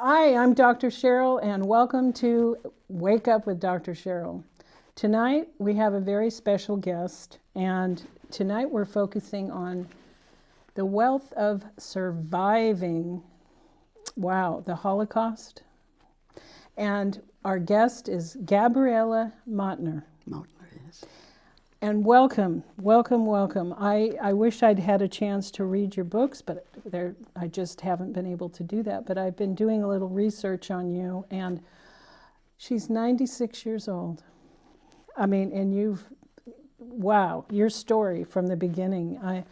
Hi, I'm Dr. Cheryl, and welcome to Wake Up with Dr. Cheryl. Tonight, we have a very special guest, and tonight we're focusing on the wealth of surviving, the Holocaust. And our guest is Gabriella Mautner. Yes. And welcome. I wish I'd had a chance to read your books, but I just haven't been able to do that. But I've been doing a little research on you, and she's 96 years old. I mean, and your story from the beginning.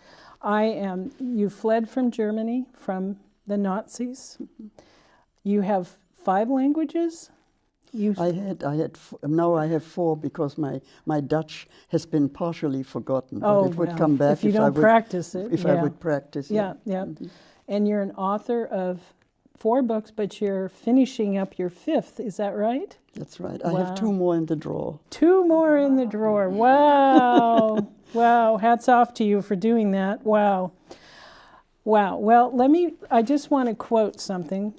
You fled from Germany, from the Nazis. You have 5 languages? Now I have 4 because my Dutch has been partially forgotten. Oh, but it would come back if you don't practice it. If I would practice it. Yeah. Mm-hmm. And you're an author of 4 books, but you're finishing up your 5th. Is that right? That's right. I have 2 more in the drawer. 2 more in the drawer. Wow. Wow. Hats off to you for doing that. Wow. Well, I just want to quote something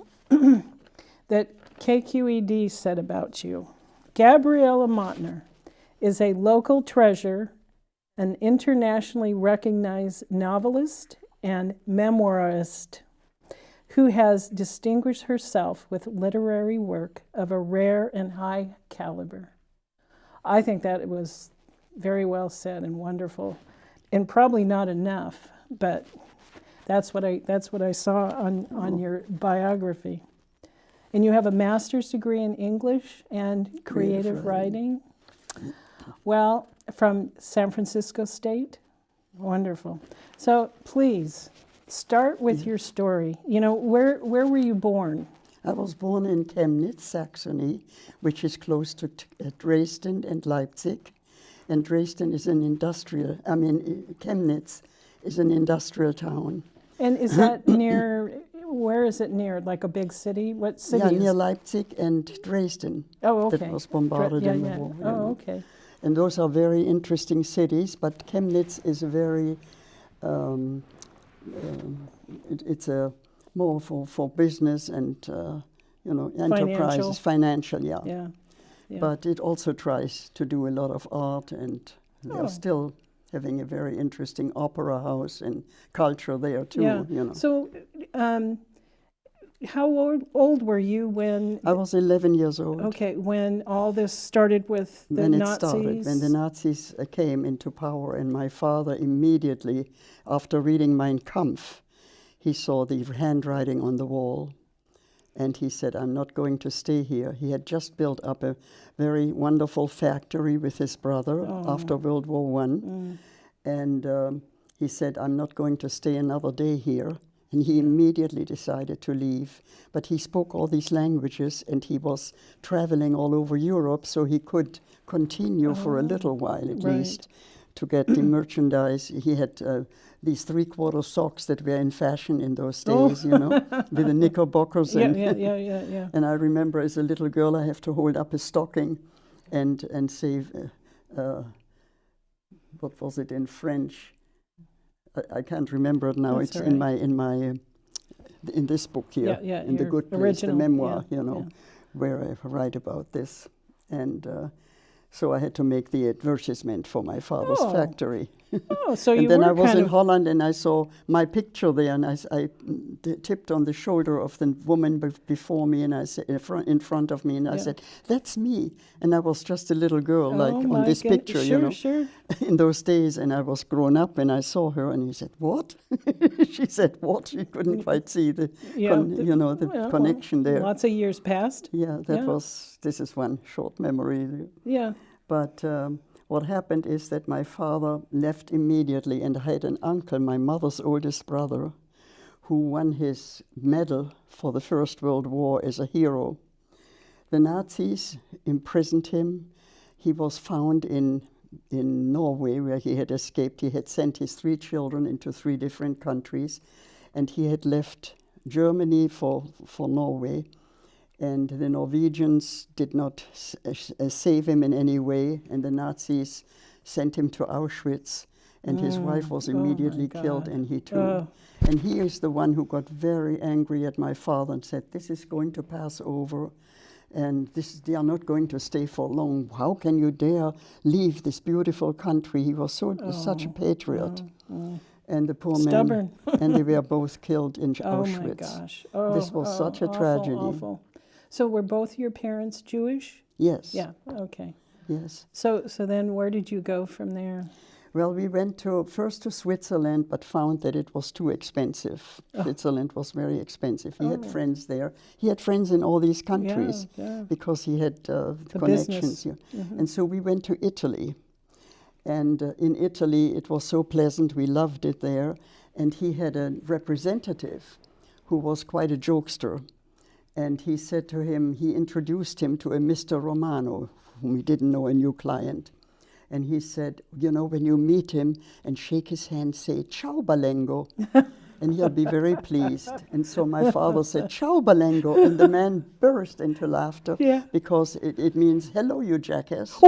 that KQED said about you. Gabriella Mautner is a local treasure, an internationally recognized novelist and memoirist who has distinguished herself with literary work of a rare and high caliber. I think that it was very well said and wonderful, and probably not enough, but that's what I saw on your biography. And you have a master's degree in English and creative writing. Well, from San Francisco State. Wonderful. So please, start with your story. Where were you born? I was born in Chemnitz, Saxony, which is close to Dresden and Leipzig. And Dresden is Chemnitz is an industrial town. And is that where is it near? Like a big city? What city? Yeah, near Leipzig and Dresden. Oh, okay. That was bombarded in the war. Oh, okay. And those are very interesting cities, but Chemnitz is a very, it's a more for business and, enterprises, financial, Yeah. But it also tries to do a lot of art, and they're still having a very interesting opera house and culture there too. Yeah. So, how old were you when? I was 11 years old. Okay, when all this started with the Nazis? When the Nazis came into power, and my father immediately, after reading Mein Kampf, he saw the handwriting on the wall, and he said, "I'm not going to stay here." He had just built up a very wonderful factory with his brother after World War I, and he said, "I'm not going to stay another day here." And he immediately decided to leave. But he spoke all these languages, and he was traveling all over Europe, so he could continue for a little while at least to get the merchandise. He had these 3/4 socks that were in fashion in those days, with the knickerbockers. Yeah. And I remember as a little girl, I have to hold up a stocking and say, what was it in French? I can't remember it now. That's it's right. in this book here, in the Good Place, the memoir, where I write about this. And so I had to make the advertisement for my father's factory. Oh, so and then I was in Holland, and I saw my picture there, and I tipped on the shoulder of the woman before me, and I said in front of me, and I said, "That's me." And I was just a little girl, on this picture, Sure. in those days, and I was grown up, and I saw her, and he said, "What?" She said, "What?" She couldn't quite see the connection there. Lots of years passed. Yeah, this is one short memory. Yeah. But what happened is that my father left immediately, and I had an uncle, my mother's oldest brother, who won his medal for the First World War as a hero. The Nazis imprisoned him. He was found in Norway, where he had escaped. He had sent his 3 children into 3 different countries, and he had left Germany for Norway. And the Norwegians did not save him in any way, and the Nazis sent him to Auschwitz and his wife was immediately killed, and he too. Oh. And he is the one who got very angry at my father and said, "This is going to pass over, and they are not going to stay for long. How can you dare leave this beautiful country?" He was such a patriot. And the poor Stubborn. man, and they were both killed in Oh Auschwitz. my gosh. Oh, This was such a tragedy. Awful. So were both your parents Jewish? Yes. Yeah, okay. Yes. So then where did you go from there? Well, we went first to Switzerland, but found that it was too expensive. Switzerland was very expensive. He had friends there. He had friends in all these countries because he had connections. Yeah. And so we went to Italy. And in Italy, it was so pleasant. We loved it there. And he had a representative who was quite a jokester. And he said to him, he introduced him to a Mr. Romano, whom he didn't know, a new client. And he said, you know, when you meet him and shake his hand, say, "Ciao, Balengo." And he'll be very pleased. And so my father said, "Ciao, Balengo." And the man burst into laughter because it means, "Hello, you jackass."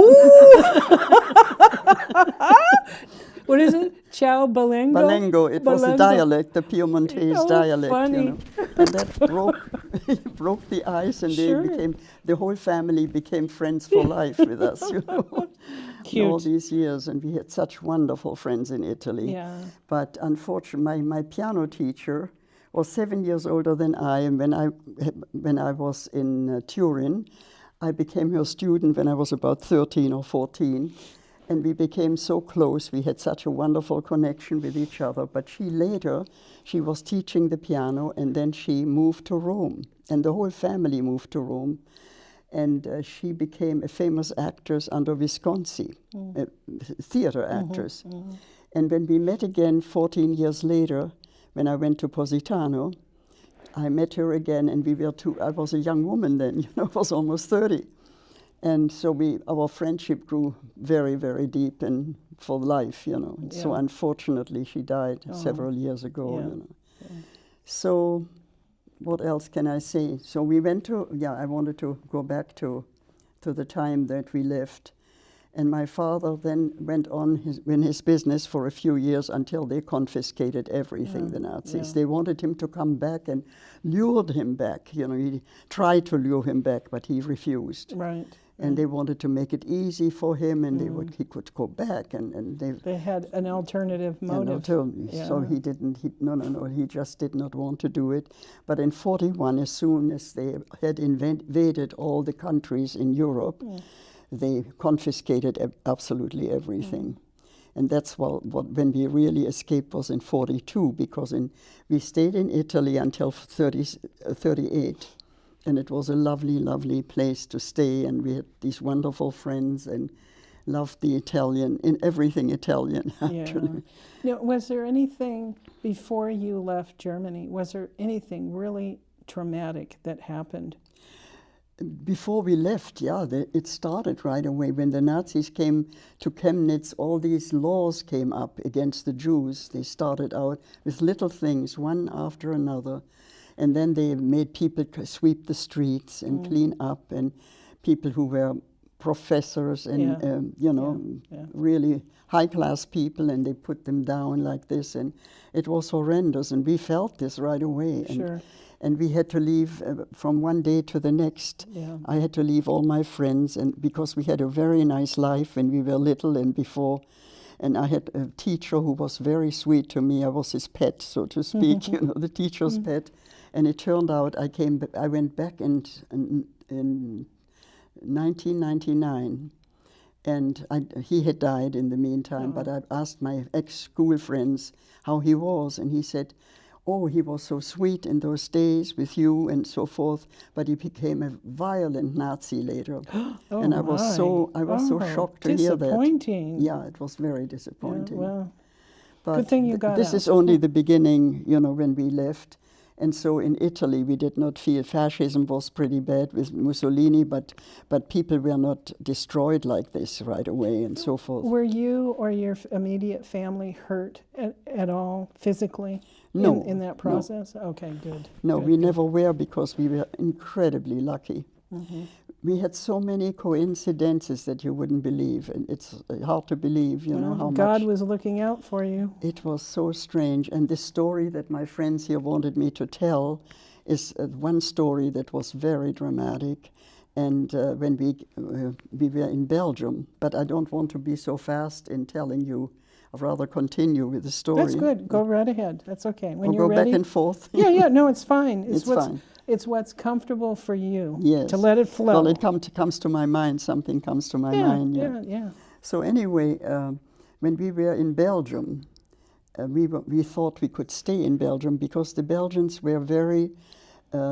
What is it? Ciao, Balengo? Balengo. It was a dialect, the Piemontese dialect. Funny. You know. And that broke the ice, and the whole family became friends for life with us, you know. Cute. All these years, and we had such wonderful friends in Italy. Yeah. But unfortunately, my piano teacher was 7 years older than I, and when I was in Turin, I became her student when I was about 13 or 14, and we became so close. We had such a wonderful connection with each other. But she was teaching the piano, and then she moved to Rome, and the whole family moved to Rome. And she became a famous actress under Visconti, a theater actress. And when we met again 14 years later, when I went to Positano, I met her again, and I was a young woman then, you know, I was almost 30. And so our friendship grew very, very deep and for life, you know. And so unfortunately, she died several years ago, you know. Yeah. So what else can I say? So we went I wanted to go back to the time that we lived. And my father then went on in his business for a few years until they confiscated everything, the Nazis. They wanted him to come back and lured him back. You know, he tried to lure him back, but he refused. Right. And they wanted to make it easy for him, and he could go back. And they had an alternative motive. So he didn't. He just did not want to do it. But in 1941, as soon as they had invaded all the countries in Europe, they confiscated absolutely everything. And that's when we really escaped was in 1942, because we stayed in Italy until 1938. And it was a lovely, lovely place to stay, and we had these wonderful friends and loved the Italian, in everything Italian, actually. Now, was there anything before you left Germany, was there anything really traumatic that happened? Before we left, it started right away. When the Nazis came to Chemnitz, all these laws came up against the Jews. They started out with little things, one after another. And then they made people sweep the streets and clean up, and people who were professors and, really high-class people, and they put them down like this. And it was horrendous, and we felt this right away. And we had to leave from one day to the next. I had to leave all my friends, and because we had a very nice life when we were little and before. And I had a teacher who was very sweet to me. I was his pet, so to speak, you know, the teacher's pet. And it turned out I went back in 1999, and he had died in the meantime. But I asked my ex-school friends how he was, and he said, "Oh, he was so sweet in those days with you and so forth, but he became a violent Nazi later." And I was so shocked to hear that. Disappointing. Yeah, it was very disappointing. Well, but good thing you got this out. is only the beginning, you know, when we left. And so in Italy, we did not feel fascism was pretty bad with Mussolini, but people were not destroyed like this right away and so forth. Were you or your immediate family hurt at all physically in that process? No. Okay, good. No, we never were, because we were incredibly lucky. we had so many coincidences that you wouldn't believe, and it's hard to believe, you know, how God much. was looking out for you. It was so strange, and the story that my friends here wanted me to tell is one story that was very dramatic, and when we were in Belgium, but I don't want to be so fast in telling you. I'd rather continue with the story. That's good. Go right ahead. That's okay. When Or you're go ready. back and forth. Yeah, no, it's fine. It's fine. It's what's comfortable for you. Yes. To let it flow. Well, it comes to my mind. Something comes to my mind. Yeah. So anyway, when we were in Belgium, we thought we could stay in Belgium because the Belgians were very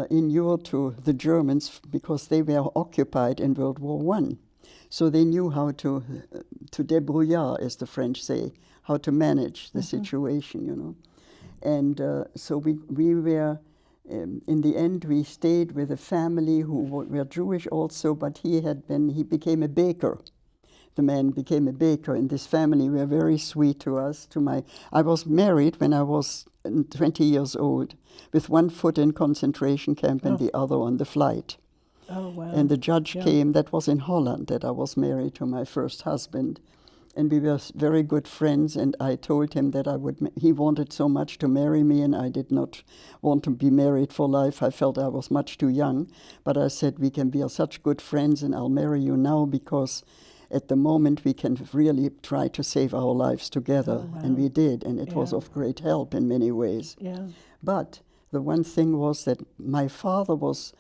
inured to the Germans because they were occupied in World War I. So they knew how to débrouiller, as the French say, how to manage the situation, you know. And so we were, in the end, we stayed with a family who were Jewish also, but he became a baker. The man became a baker, and this family were very sweet to us. I was married when I was 20 years old, with one foot in concentration camp and the other on the flight. Oh, wow. And the judge came, that was in Holland, that I was married to my first husband. And we were very good friends, and I told him that he wanted so much to marry me, and I did not want to be married for life. I felt I was much too young. But I said, we can be such good friends, and I'll marry you now, because at the moment we can really try to save our lives together. Oh, wow. And we did, and it was of great help in many ways. Yeah. But the one thing was that my father was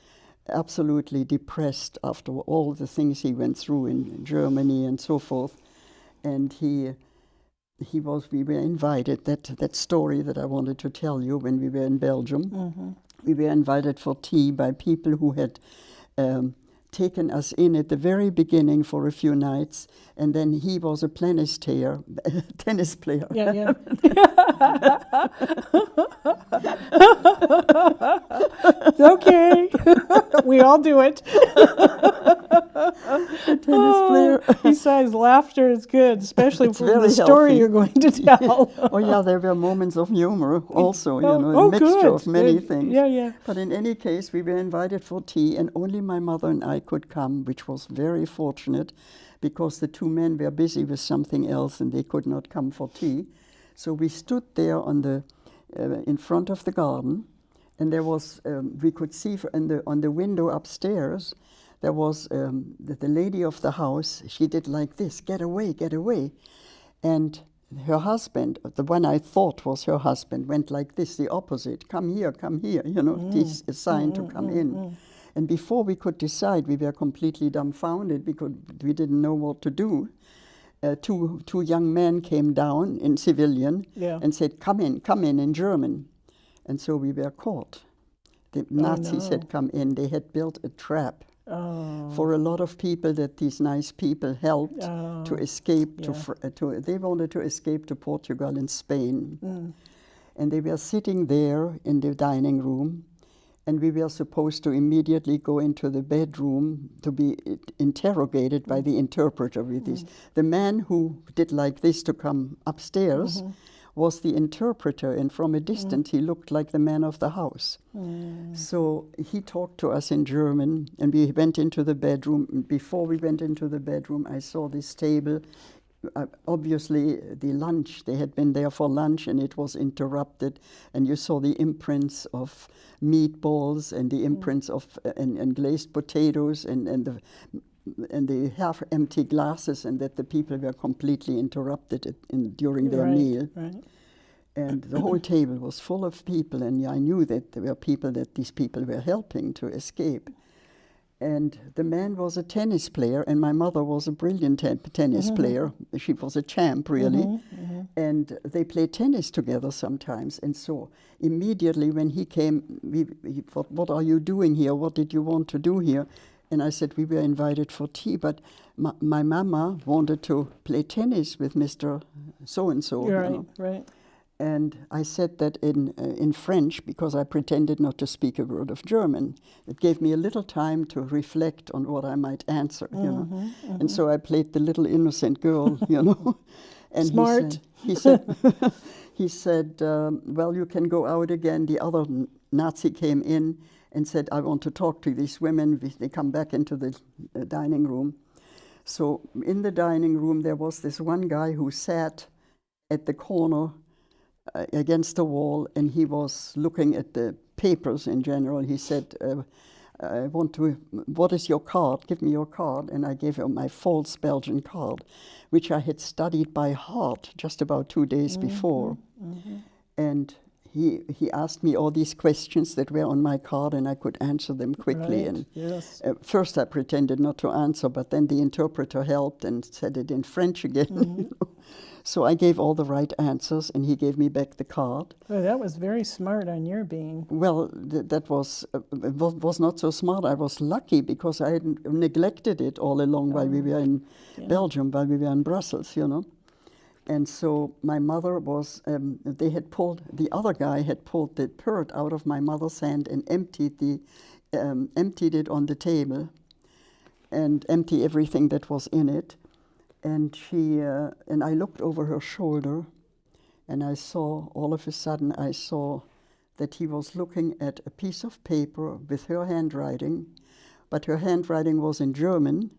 absolutely depressed after all the things he went through in Germany and so forth. And we were invited, that story that I wanted to tell you when we were in Belgium, we were invited for tea by people who had taken us in at the very beginning for a few nights, and then he was a tennis player. Yeah. Okay. We all do it. A tennis player. Besides, laughter is good, especially It's for very the story healthy. you're going to tell. Oh yeah, there were moments of humor also, a mixture good, of many good. things. Yeah. But in any case, we were invited for tea, and only my mother and I could come, which was very fortunate, because the two men were busy with something else and they could not come for tea. So we stood there in front of the garden, and there was we could see on the window upstairs. There was the lady of the house. She did like this: "Get away, get away!" And her husband, the one I thought was her husband, went like this, the opposite: "Come here, this a sign to come in." And before we could decide, we were completely dumbfounded because we didn't know what to do. Two young men came down in civilian and said, come in German. And so we were caught. The Nazis had come in. They had built a trap for a lot of people that these nice people helped to escape. They wanted to escape to Portugal and Spain. And they were sitting there in the dining room. And we were supposed to immediately go into the bedroom to be interrogated by the interpreter with this. The man who did like this to come upstairs was the interpreter, and from a distance he looked like the man of the house. So he talked to us in German, and we went into the bedroom. Before we went into the bedroom, I saw this table. Obviously, the lunch, they had been there for lunch, and it was interrupted, and you saw the imprints of meatballs and the imprints of and glazed potatoes and the half-empty glasses, and that the people were completely interrupted during their meal. Right. And the whole table was full of people, and I knew that there were people that these people were helping to escape. And the man was a tennis player, and my mother was a brilliant tennis player. She was a champ, really. And they played tennis together sometimes. And so immediately when he came, he thought, "What are you doing here? What did you want to do here?" And I said, "We were invited for tea, but my mama wanted to play tennis with Mr. So-and-so." Right. And I said that in French, because I pretended not to speak a word of German. It gave me a little time to reflect on what I might answer, And so I played the little innocent girl, And smart. He said, "Well, you can go out again." The other Nazi came in, and said, I want to talk to these women. They come back into the dining room. So in the dining room, there was this one guy who sat at the corner against the wall, and he was looking at the papers in general. He said, what is your card? Give me your card. And I gave him my false Belgian card, which I had studied by heart just about 2 days before. And he asked me all these questions that were on my card, and I could answer them quickly. Right, And yes. first I pretended not to answer, but then the interpreter helped and said it in French again. You know? So I gave all the right answers, and he gave me back the card. Well, that was very smart on your being. Well, that was not so smart. I was lucky because I had neglected it all along while we were in Belgium, while we were in Brussels, you know. And so my mother was, the other guy had pulled the purse out of my mother's hand and emptied it on the table and emptied everything that was in it. And I looked over her shoulder, and I saw, all of a sudden, I saw that he was looking at a piece of paper with her handwriting, but her handwriting was in German,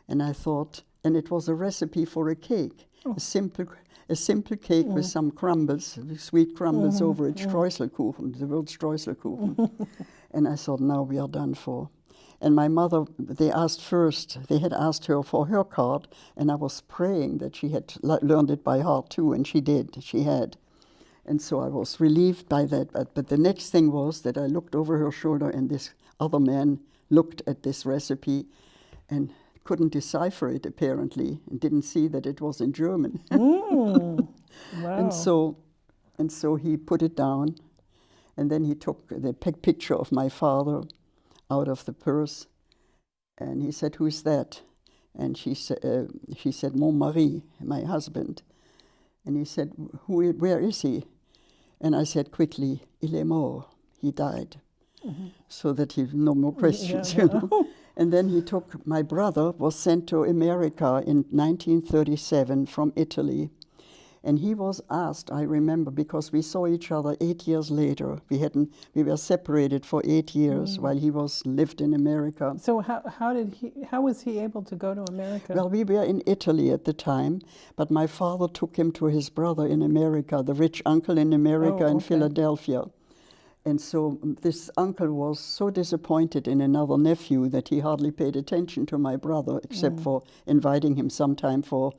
and I thought, and it was a recipe for a cake. A simple cake with some crumbles, sweet crumbles over it, Streuselkuchen, the word Streuselkuchen. And I thought, now we are done for. And my mother, they had asked her for her card, and I was praying that she had learned it by heart too, and she did, she had. And so I was relieved by that. But the next thing was that I looked over her shoulder, and this other man looked at this recipe and couldn't decipher it, apparently, and didn't see that it was in German. Wow. And so he put it down, and then he took the picture of my father out of the purse, and he said, "Who's that?" And she said, "Mon mari, my husband." And he said, "Where is he?" And I said quickly, "Il est mort, he died." So that he no more questions, you know. And then he took, my brother was sent to America in 1937 from Italy. And he was asked, I remember, because we saw each other 8 years later. We were separated for 8 years while he lived in America. So how was he able to go to America? Well, we were in Italy at the time, but my father took him to his brother in America, the rich uncle in America in Philadelphia. And so this uncle was so disappointed in another nephew that he hardly paid attention to my brother, except for inviting him sometime for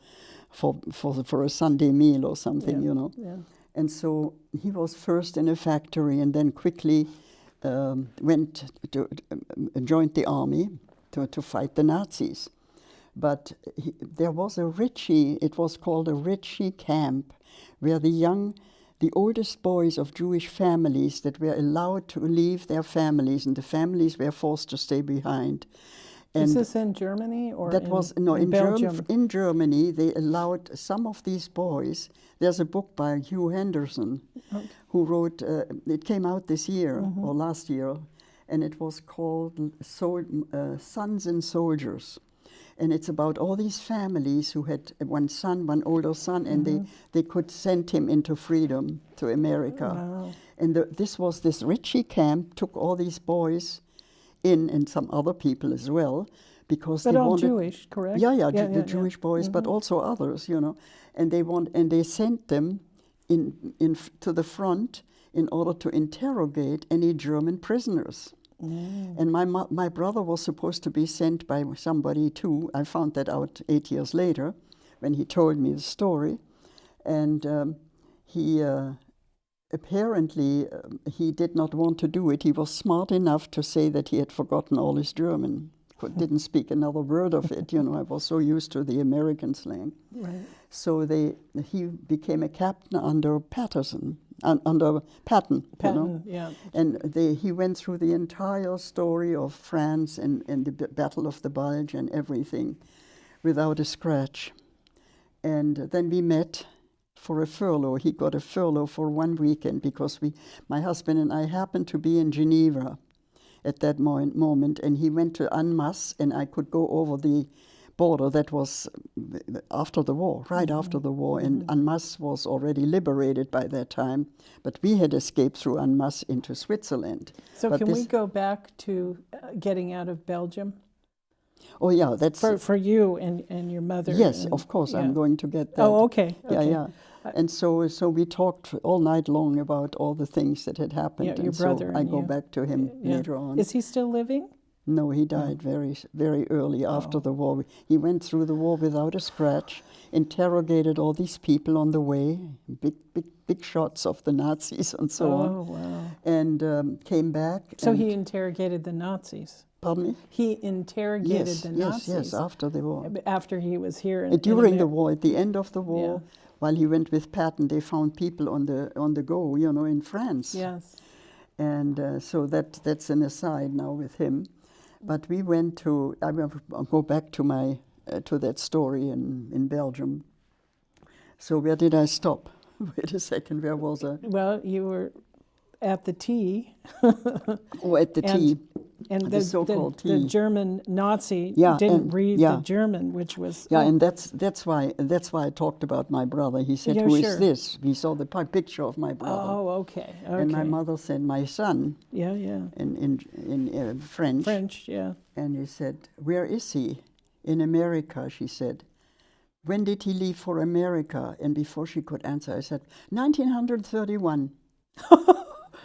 a Sunday meal or something, you know. Yeah. And so he was first in a factory, and then quickly went to joined the army to fight the Nazis. But there was it was called a Ritchie camp, where the oldest boys of Jewish families that were allowed to leave their families, and the families were forced to stay behind. And is this in Germany or in Belgium? In Germany, they allowed some of these boys. There's a book by Hugh Henderson, who wrote. It came out this year or last year, and it was called "Sons and Soldiers." And it's about all these families who had one older son, and they could send him into freedom to America. Wow. And this Ritchie camp took all these boys in, and some other people as well, because they wanted... Jewish, correct? Yeah, the Jewish boys, but also others, you know. And they sent them to the front in order to interrogate any German prisoners. And my brother was supposed to be sent by somebody too. I found that out 8 years later when he told me the story. And he apparently he did not want to do it. He was smart enough to say that he had forgotten all his German. Didn't speak another word of it. You know, I was so used to the American slang. Right. So he became a captain under Patton. You know? Yeah. And he went through the entire story of France and the Battle of the Bulge and everything without a scratch. And then we met for a furlough. He got a furlough for 1 weekend because my husband and I happened to be in Geneva at that moment, and he went to Annemasse, and I could go over the border. That was after the war, right after the war, and Annemasse was already liberated by that time, but we had escaped through Annemasse into Switzerland. So but can we go back to getting out of Belgium? Oh yeah, that's for you and your mother. yes, and, of course, yeah. I'm going to get that. Oh, okay. Yeah, okay. yeah. And so we talked all night long about all the things that had happened. Yeah, your and brother so I and go you. back to him Yeah. later on. Is he still living? No, he died very early after the war. He went through the war without a scratch, interrogated all these people on the way, big shots of the Nazis and so on. Oh, wow. And came back. So and, he interrogated the Nazis? Pardon me? He interrogated the Nazis? Yes, after the war. After he was here During the war, at the end of the war, Yeah. while he went with Patton, they found people on the go, in France. Yes. And so that's an aside now with him. But we went to, I'll go back to my to that story in Belgium. So where did I stop? Wait a second, where was I? Well, you were at the tea. Oh, at the tea. And the so-called the tea. German Nazi Yeah, didn't and- read yeah. the German, which was... Yeah, and that's why I talked about my brother. He said, Yeah, "Who sure. is this?" We saw the picture of my brother. Oh, okay. And my mother said, "My son," Yeah, yeah. in French. French, yeah. And he said, "Where is he?" "In America," she said. "When did he leave for America?" And before she could answer, I said, 1931.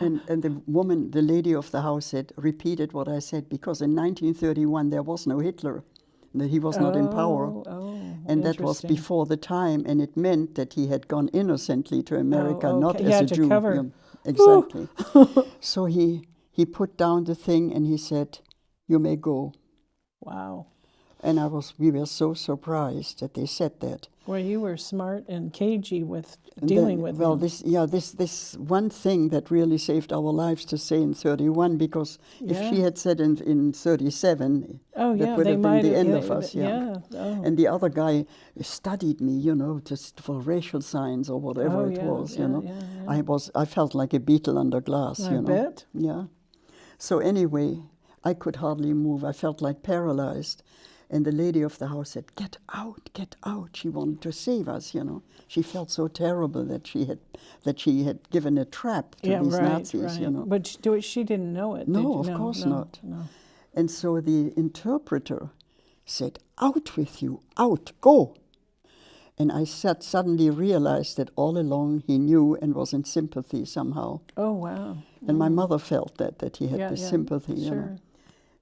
And the woman, the lady of the house said, repeated what I said, because in 1931 there was no Hitler. He was not in power. Oh, And that was interesting. before the time, and it meant that he had gone innocently to America, Oh, not okay. as Yeah, a to Jew. cover. Yeah, exactly. So he put down the thing and he said, "You may go." Wow. And we were so surprised that they said that. Well, you were smart and cagey with And dealing then- with well, him. this one thing that really saved our lives to say in 31, because if Yeah. she had said in 37, Oh, that yeah, would they have been might the end of us. Yeah. Oh. And the other guy studied me, just for racial signs or whatever Oh, it yeah, was, yeah, yeah. I felt like a beetle under glass, I bet. Yeah. So anyway, I could hardly move. I felt like paralyzed. And the lady of the house said, "Get out, get out." She wanted to save us, She felt so terrible that she had given a trap to Yeah, these right, Nazis, right. But she didn't know it. No, did you? of course no, not. No. And so the interpreter said, "Out with you, out, go." And I suddenly realized that all along he knew and was in sympathy somehow. Oh, wow. And my mother felt that he had Yeah, this yeah, sympathy, sure.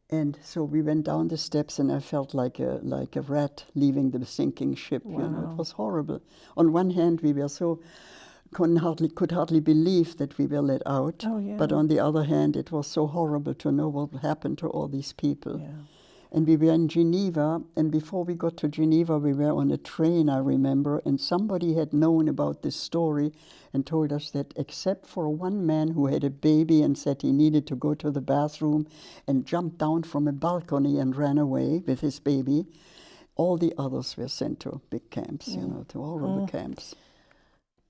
And so we went down the steps, and I felt like a rat leaving the sinking ship. Wow. It was horrible. On one hand, we were so could hardly believe that we were let out. Oh, yeah. But on the other hand, it was so horrible to know what happened to all these people. Yeah. And we were in Geneva, and before we got to Geneva, we were on a train, I remember, and somebody had known about this story and told us that except for one man who had a baby and said he needed to go to the bathroom and jumped down from a balcony and ran away with his baby, all the others were sent to big camps, to horrible camps.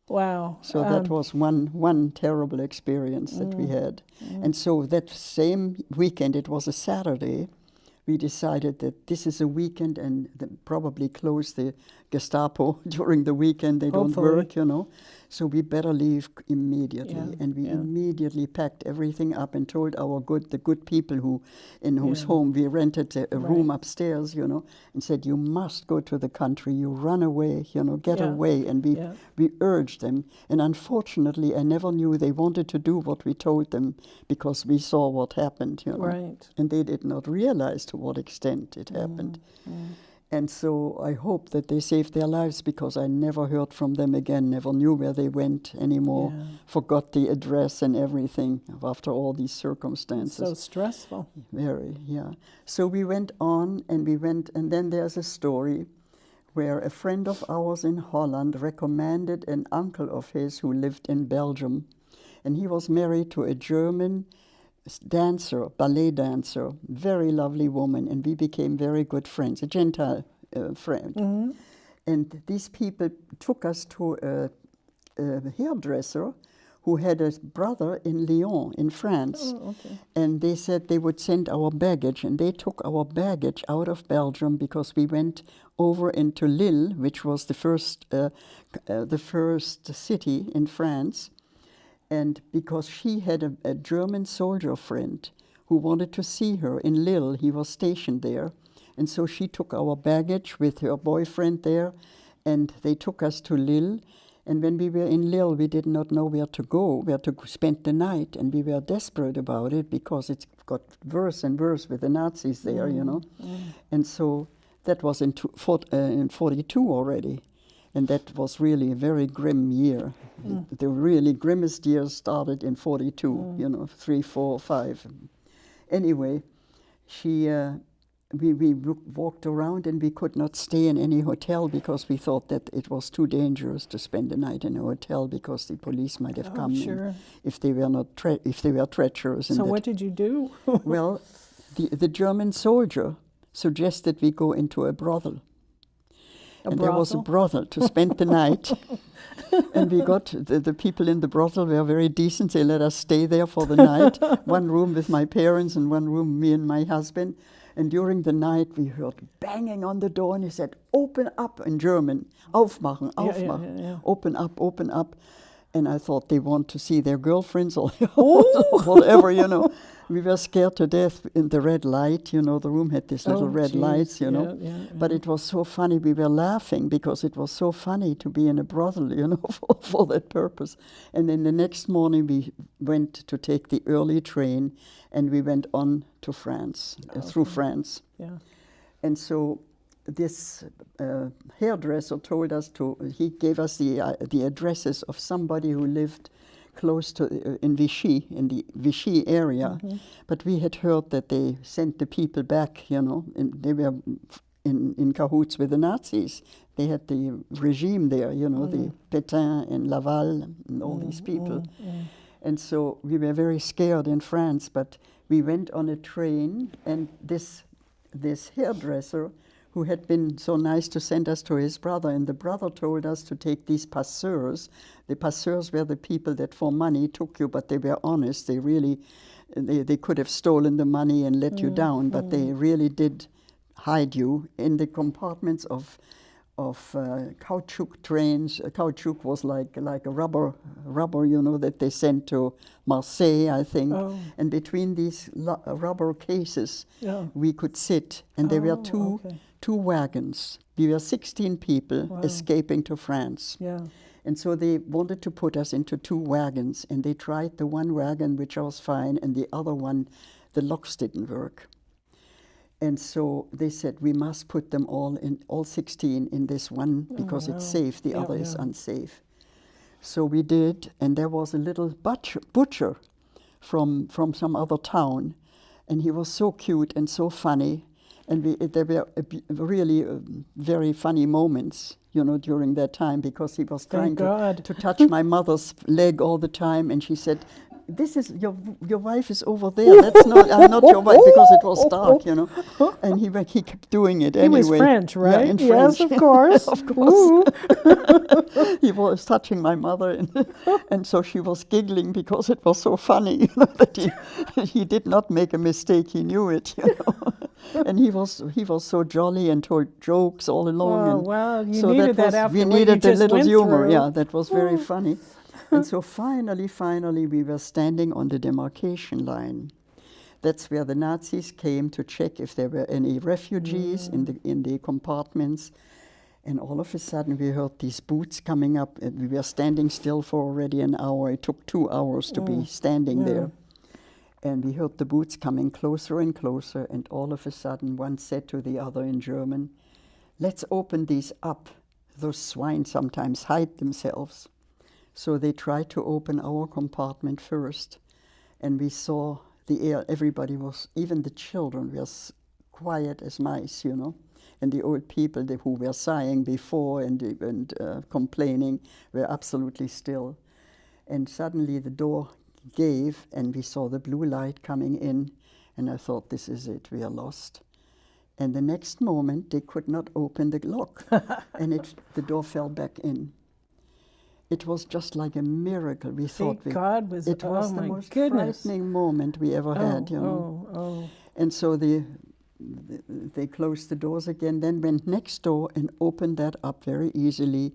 Wow. So that was one terrible experience that we had. And so that same weekend, it was a Saturday, we decided that this is a weekend, and probably close the Gestapo during the weekend. They Hopefully. don't work, So we better leave immediately. Yeah, And we yeah. immediately packed everything up and told the good people in whose Yeah. home we rented a room Right. upstairs, and said, "You must go to the country. You run away, get Yeah. away." And Yeah. we urged them. And unfortunately, I never knew they wanted to do what we told them, because we saw what happened, Right. And they did not realize to what extent it happened. And so I hope that they saved their lives, because I never heard from them again, never knew where they went anymore, Yeah. forgot the address and everything after all these circumstances. So stressful. Very, yeah. So we went on, and then there's a story where a friend of ours in Holland recommended an uncle of his who lived in Belgium. And he was married to a German dancer, ballet dancer, very lovely woman, and we became very good friends, a Gentile friend. And these people took us to a hairdresser who had a brother in Lyon, in France. Oh, okay. And they said they would send our baggage, and they took our baggage out of Belgium because we went over into Lille, which was the first city in France. And because she had a German soldier friend who wanted to see her in Lille, he was stationed there. And so she took our baggage with her boyfriend there, and they took us to Lille. And when we were in Lille, we did not know where to go, where to spend the night. And we were desperate about it because it got worse and worse with the Nazis there, you know. And so that was in 42 already. And that was really a very grim year. The really grimmest years started in 42, you know, 3, 4, 5. Anyway, we walked around and we could not stay in any hotel because we thought that it was too dangerous to spend the night in a hotel because the police might have come in if they were not if they were treacherous. So what did you do? Well, the German soldier suggested we go into a brothel. There was a brothel to spend the night. And we got, the people in the brothel were very decent. They let us stay there for the night. One room with my parents and one room me and my husband. And during the night we heard banging on the door and he said, "Open up," in German. "Aufmachen, aufmachen." Yeah. Open up, open up. And I thought they want to see their girlfriends or whatever, you know. We were scared to death in the red light, you know. The room had these little red lights, you know. But it was so funny. We were laughing because it was so funny to be in a brothel, you know, for that purpose. And then the next morning we went to take the early train and we went on to France, through France. Yeah. And so this hairdresser told us he gave us the addresses of somebody who lived close to in Vichy, in the Vichy area. But we had heard that they sent the people back, you know, and they were in cahoots with the Nazis. They had the regime there, you know, the Pétain and Laval and all these people. And so we were very scared in France, but we went on a train, and this hairdresser who had been so nice to send us to his brother, and the brother told us to take these passeurs. The passeurs were the people that for money took you, but they were honest. They really, they could have stolen the money and let you down, but they really did hide you in the compartments of caoutchouc trains. Caoutchouc was like a rubber, you know, that they sent to Marseille, I think. And between these rubber cases, we could sit, and there were two wagons. We were 16 people escaping to France. And so they wanted to put us into 2 wagons, and they tried the one wagon, which was fine, and the other one, the locks didn't work. And so they said, we must put them all 16 in this one because it's safe, the other is unsafe. So we did, and there was a little butcher from some other town, and he was so cute and so funny. And there were really very funny moments, you know, during that time, because he was trying to touch my mother's leg all the time, and she said, "This is your wife is over there. That's not I'm not your wife," because it was dark, you know. And he kept doing it anyway. He was French, right? Yeah, in Yes, French. of course. Of course. He was touching my mother, and so she was giggling because it was so funny, you know, that he did not make a mistake. He knew it, you know. And he was so jolly and told jokes all along. Oh, wow, you so needed that after we what you needed a just little went humor. through. Yeah, that was very funny. And so finally, we were standing on the demarcation line. That's where the Nazis came to check if there were any refugees in the compartments. And all of a sudden, we heard these boots coming up, and we were standing still for already an hour. It took 2 hours to be standing there. And we heard the boots coming closer and closer, and all of a sudden, one said to the other in German, "Let's open these up. Those swine sometimes hide themselves." So they tried to open our compartment first, and we saw the air. Everybody was, even the children were quiet as mice, you know. And the old people who were sighing before and complaining were absolutely still. And suddenly the door gave, and we saw the blue light coming in, and I thought, this is it, we are lost. And the next moment, they could not open the lock, and the door fell back in. it was just like a miracle. We thought God was, it was oh the my most goodness. frightening moment we ever had, you know. Oh. And so they closed the doors again, then went next door and opened that up very easily.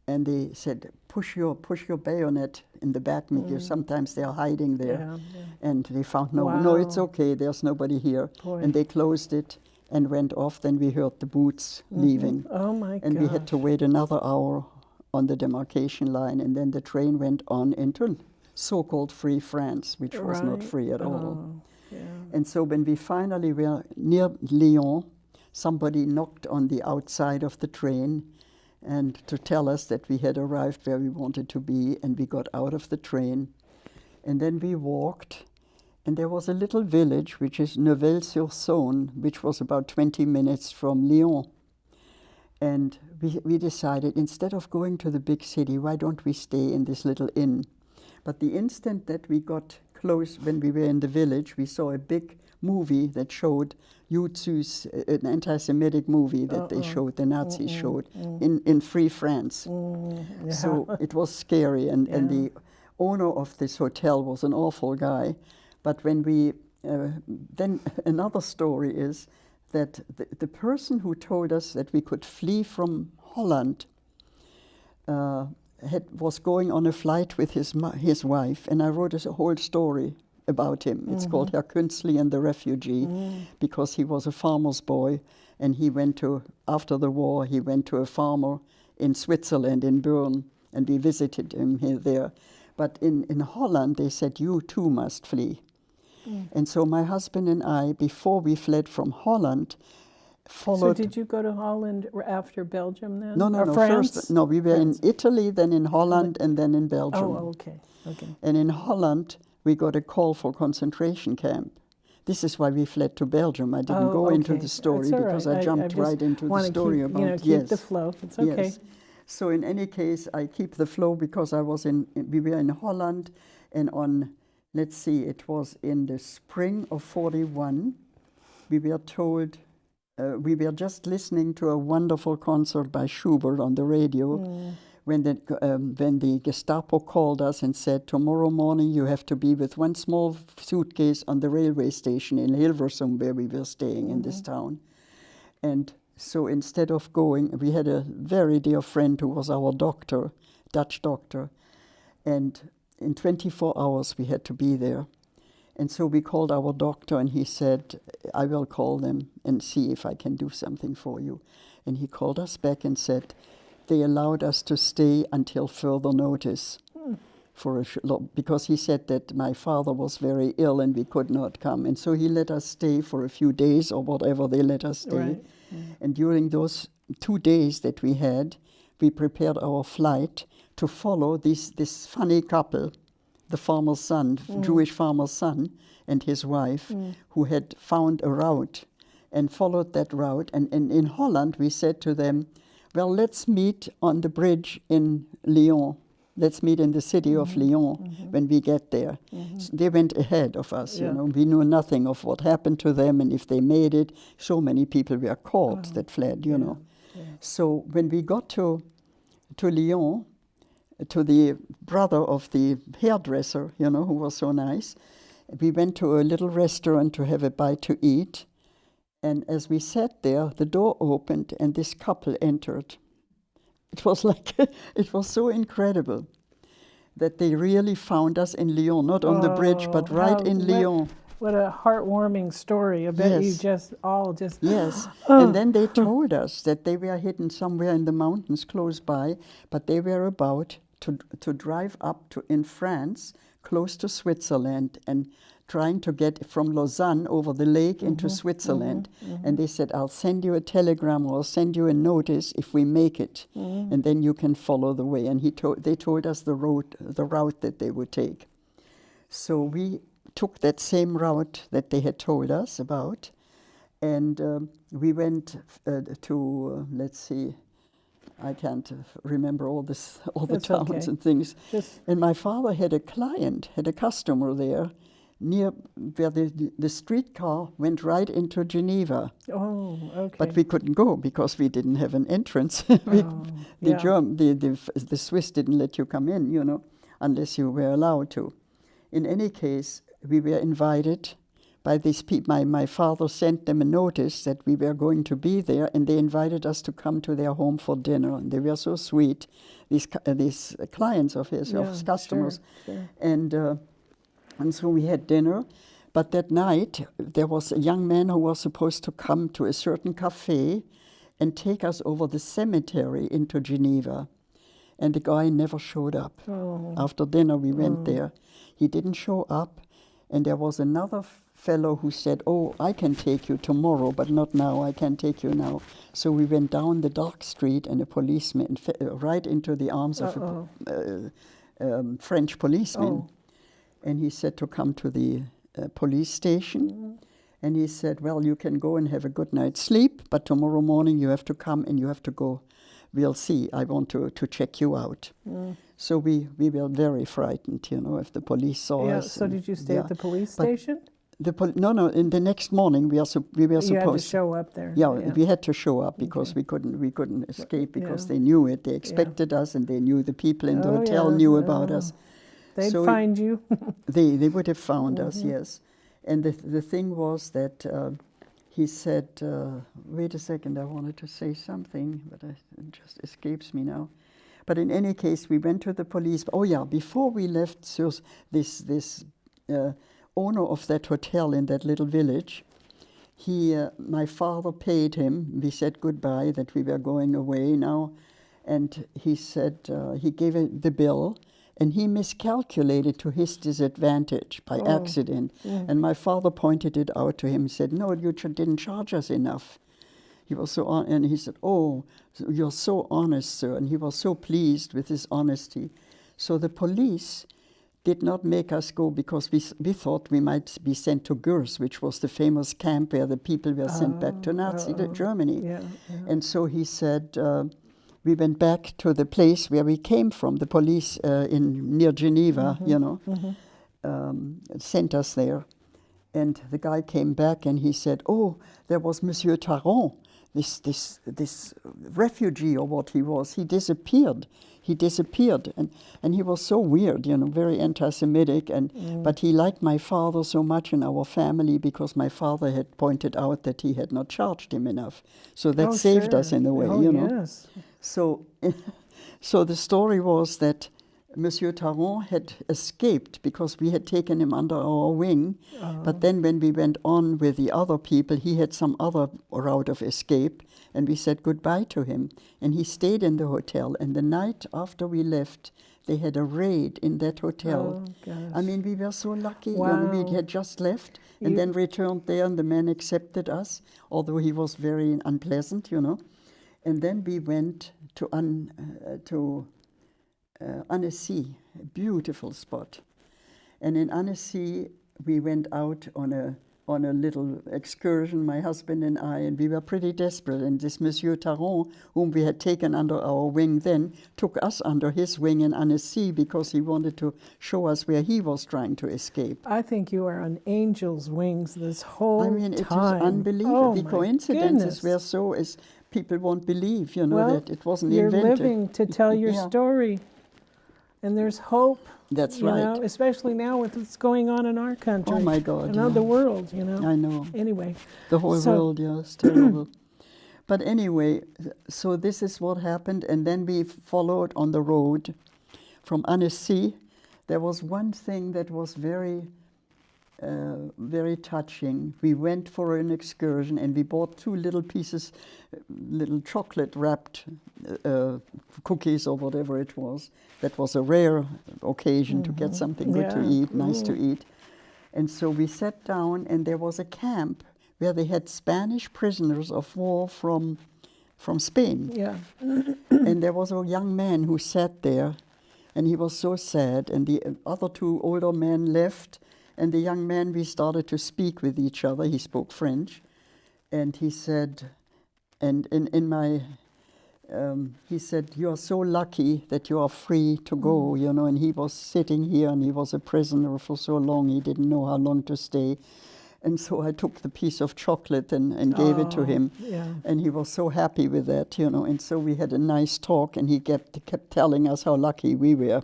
And they said, push your bayonet in the back, because sometimes they're hiding there. Yeah. And they found, no, it's okay, there's nobody here. Boy. And they closed it and went off. Then we heard the boots leaving. Oh my And we had to gosh. wait another hour on the demarcation line. And then the train went on into so-called free France, which was not Right. free at all. Oh, yeah. And so when we finally were near Lyon, somebody knocked on the outside of the train and to tell us that we had arrived where we wanted to be, and we got out of the train. And then we walked, and there was a little village, which is Neuville-sur-Saône, which was about 20 minutes from Lyon. And we decided, instead of going to the big city, why don't we stay in this little inn? But the instant that we got close, when we were in the village, we saw a big movie that showed Jutsu's, an anti-Semitic movie that they showed, the Nazis showed, in Free France. Yeah. So it was scary, and the owner of this hotel was an awful guy. But when we, then another story is that the person who told us that we could flee from Holland was going on a flight with his wife, and I wrote a whole story about him. It's called Herr Künzli and the Refugee, because he was a farmer's boy, and he went to, after the war, he went to a farmer in Switzerland, in Bern, and we visited him there. But in Holland, they said, you too must flee. And so my husband and I, before we fled from Holland, followed... So did you go to Holland after Belgium then? No, or France? First, no, we were France. in Italy, then in Holland, and then in Belgium. Oh, okay. And in Holland, we got a call for concentration camp. This is why we fled to Belgium. I didn't go into the story because I jumped right into the story about... keep the flow. It's okay. Yes. So in any case, I keep the flow because we were in Holland, and on, let's see, it was in the spring of 41, we were told, we were just listening to a wonderful concert by Schubert on the radio, when the Gestapo called us and said, tomorrow morning you have to be with one small suitcase on the railway station in Hilversum, where we were staying in this town. And so instead of going, we had a very dear friend who was our doctor, Dutch doctor, and in 24 hours we had to be there. And so we called our doctor, and he said, I will call them and see if I can do something for you. And he called us back and said, they allowed us to stay until further notice, because he said that my father was very ill and we could not come. And so he let us stay for a few days or whatever they let us stay. Right. And during those 2 days that we had, we prepared our flight to follow this funny couple, the farmer's son, Jewish farmer's son, and his wife, who had found a route and followed that route. And in Holland, we said to them, well, let's meet on the bridge in Lyon. Let's meet in the city of Lyon when we get there. So they went ahead of us, you know. We knew nothing of what happened to them and if they made it. So many people were caught that fled, you know. Yeah. So when we got to Lyon, to the brother of the hairdresser, you know, who was so nice, we went to a little restaurant to have a bite to eat. And as we sat there, the door opened and this couple entered. It was like, it was so incredible that they really found us in Lyon, not on the bridge, but right in Lyon. What a heartwarming story. I bet you all just... Yes, and then they told us that they were hidden somewhere in the mountains close by, but they were about to drive up in France, close to Switzerland, and trying to get from Lausanne over the lake into Switzerland. And they said, I'll send you a telegram or I'll send you a notice if we make it, and then you can follow the way. And they told us the route that they would take. So we took that same route that they had told us about, and we went to, let's see, I can't remember all the towns and things. And my father had a customer there, near where the streetcar went right into Geneva. Oh, okay. But we couldn't go because we didn't have an entrance. The Swiss didn't let you come in, you know, unless you were allowed to. In any case, we were invited by these people. My father sent them a notice that we were going to be there, and they invited us to come to their home for dinner. And they were so sweet, these clients of his, of customers. Sure. And so we had dinner. But that night, there was a young man who was supposed to come to a certain cafe and take us over the cemetery into Geneva. And the guy never showed up. Oh. After dinner, we went there. He didn't show up. And there was another fellow who said, "Oh, I can take you tomorrow, but not now. I can't take you now." So we went down the dark street, and a policeman, right into the arms of a French policeman. Oh. And he said to come to the police station. And he said, "Well, you can go and have a good night's sleep, but tomorrow morning you have to come and you have to go. We'll see. I want to check you out." So we were very frightened, you know, if the police saw us. So did you stay at the police station? No. In the next morning, we were supposed. You had to show up there. Yeah, we had to show up because we couldn't escape because they knew it. They expected us, and they knew the people in the hotel knew about us. They'd find you. They would have found us, yes. And the thing was that he said, wait a second, I wanted to say something, but it just escapes me now. But in any case, we went to the police. Oh yeah, before we left, so this owner of that hotel in that little village, my father paid him. We said goodbye, that we were going away now. And he said, he gave the bill, and he miscalculated to his disadvantage by accident. And my father pointed it out to him. He said, "No, you didn't charge us enough." He was so and he said, "Oh, you're so honest, sir." And he was so pleased with his honesty. So the police did not make us go because we thought we might be sent to Gurs, which was the famous camp where the people were sent back to Nazi Germany. And so he said, we went back to the place where we came from. The police near Geneva, you know, sent us there. And the guy came back and he said, "Oh, there was Monsieur Taron, this refugee or what he was. He disappeared. And he was so weird, you know, very anti-Semitic. But he liked my father so much in our family because my father had pointed out that he had not charged him enough. So that saved us in a way, you know." Yes. So the story was that Monsieur Taron had escaped because we had taken him under our wing. But then when we went on with the other people, he had some other route of escape, and we said goodbye to him. And he stayed in the hotel. And the night after we left, they had a raid in that hotel. Oh, gosh. I mean, we were so lucky. Wow. You know, we had just left and then returned there, and the man accepted us, although he was very unpleasant, you know. And then we went to Annecy, a beautiful spot. And in Annecy, we went out on a little excursion, my husband and I, and we were pretty desperate. And this Monsieur Taron, whom we had taken under our wing then, took us under his wing in Annecy because he wanted to show us where he was trying to escape. I think you are on angel's wings this whole time. I mean, it is unbelievable. The coincidences were so as people won't believe, you know, that it wasn't invented. You're living to tell your story. And there's hope. That's you right. know, especially now with what's going on in our country. Oh my God. And the world, you know. I know. Anyway. The whole world, yeah, it's terrible. But anyway, so this is what happened. And then we followed on the road from Annecy. There was one thing that was very touching. We went for an excursion and we bought 2 little pieces, little chocolate wrapped cookies or whatever it was. That was a rare occasion to get something good to eat, nice to eat. And so we sat down, and there was a camp where they had Spanish prisoners of war from Spain. Yeah. And there was a young man who sat there, and he was so sad. And the other 2 older men left. And the young man, we started to speak with each other. He spoke French. And he said, and in my he said, "You are so lucky that you are free to go," you know, and he was sitting here and he was a prisoner for so long, he didn't know how long to stay. And so I took the piece of chocolate and gave it to him. Yeah. And he was so happy with that, you know. And so we had a nice talk, and he kept telling us how lucky we were.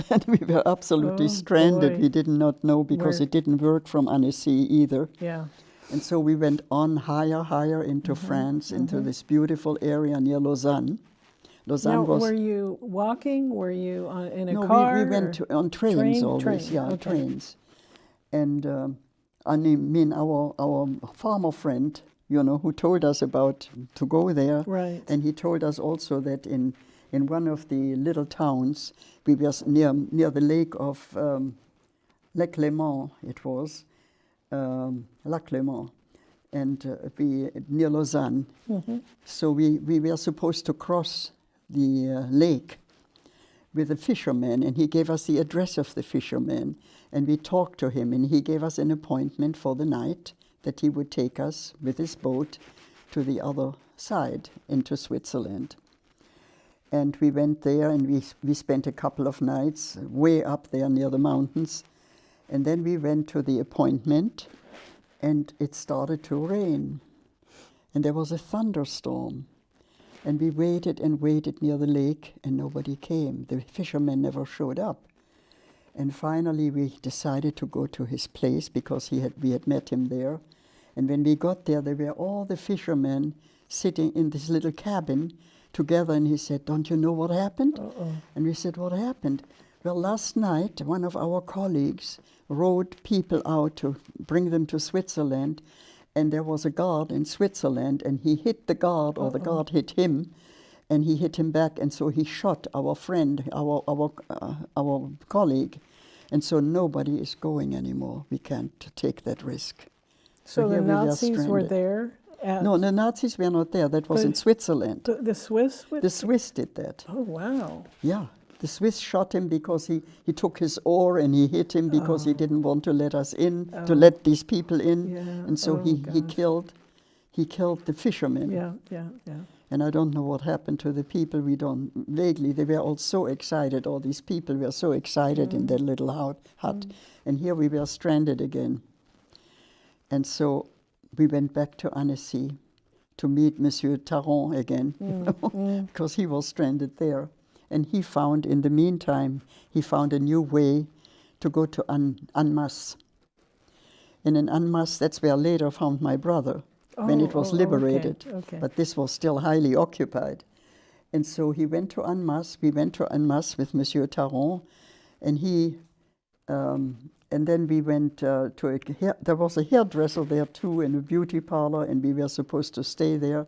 And we were absolutely stranded. Boy. We did not know, because it didn't work from Annecy either. Yeah. And so we went on higher into France, into this beautiful area near Lausanne. Lausanne Now, was... were you walking? Were you in a no, car? we went on trains always. Train. Yeah, Okay. trains. And I mean, our farmer friend, you know, who told us about to go there. Right. And he told us also that in one of the little towns, we were near the lake of Le Clément, it was, La Clément, and near Lausanne. So we were supposed to cross the lake with a fisherman, and he gave us the address of the fisherman, and we talked to him, and he gave us an appointment for the night that he would take us with his boat to the other side into Switzerland. And we went there, and we spent a couple of nights way up there near the mountains. And then we went to the appointment, and it started to rain. And there was a thunderstorm. And we waited and waited near the lake, and nobody came. The fisherman never showed up. And finally we decided to go to his place, because we had met him there. And when we got there were all the fishermen sitting in this little cabin together, and he said, "Don't you know what happened?" And we said, "What happened?" "Well, last night one of our colleagues rowed people out to bring them to Switzerland, and there was a guard in Switzerland, and he hit the guard, or the guard hit him, and he hit him back, and so he shot our friend, our colleague, and so nobody is going anymore. We can't take that risk." So the here we were Nazis were stranded. there? No, the Nazis were not there. That was in Switzerland. The Swiss? The Swiss did that. Oh, wow. Yeah. The Swiss shot him because he took his oar and he hit him because he didn't want to let us in, to let these people in. Yeah. And so he killed the fishermen. Yeah. And I don't know what happened to the people. We don't, vaguely, they were all so excited. All these people were so excited in their little hut. And here we were stranded again. And so we went back to Annecy to meet Monsieur Taron again, because he was stranded there. And he found, in the meantime, a new way to go to Annemasse. And in Annemasse, that's where I later found my brother, when it was liberated. Okay. But this was still highly occupied. And so he went to Annemasse. We went to Annemasse with Monsieur Taron, and and then we went there was a hairdresser there too, and a beauty parlor, and we were supposed to stay there.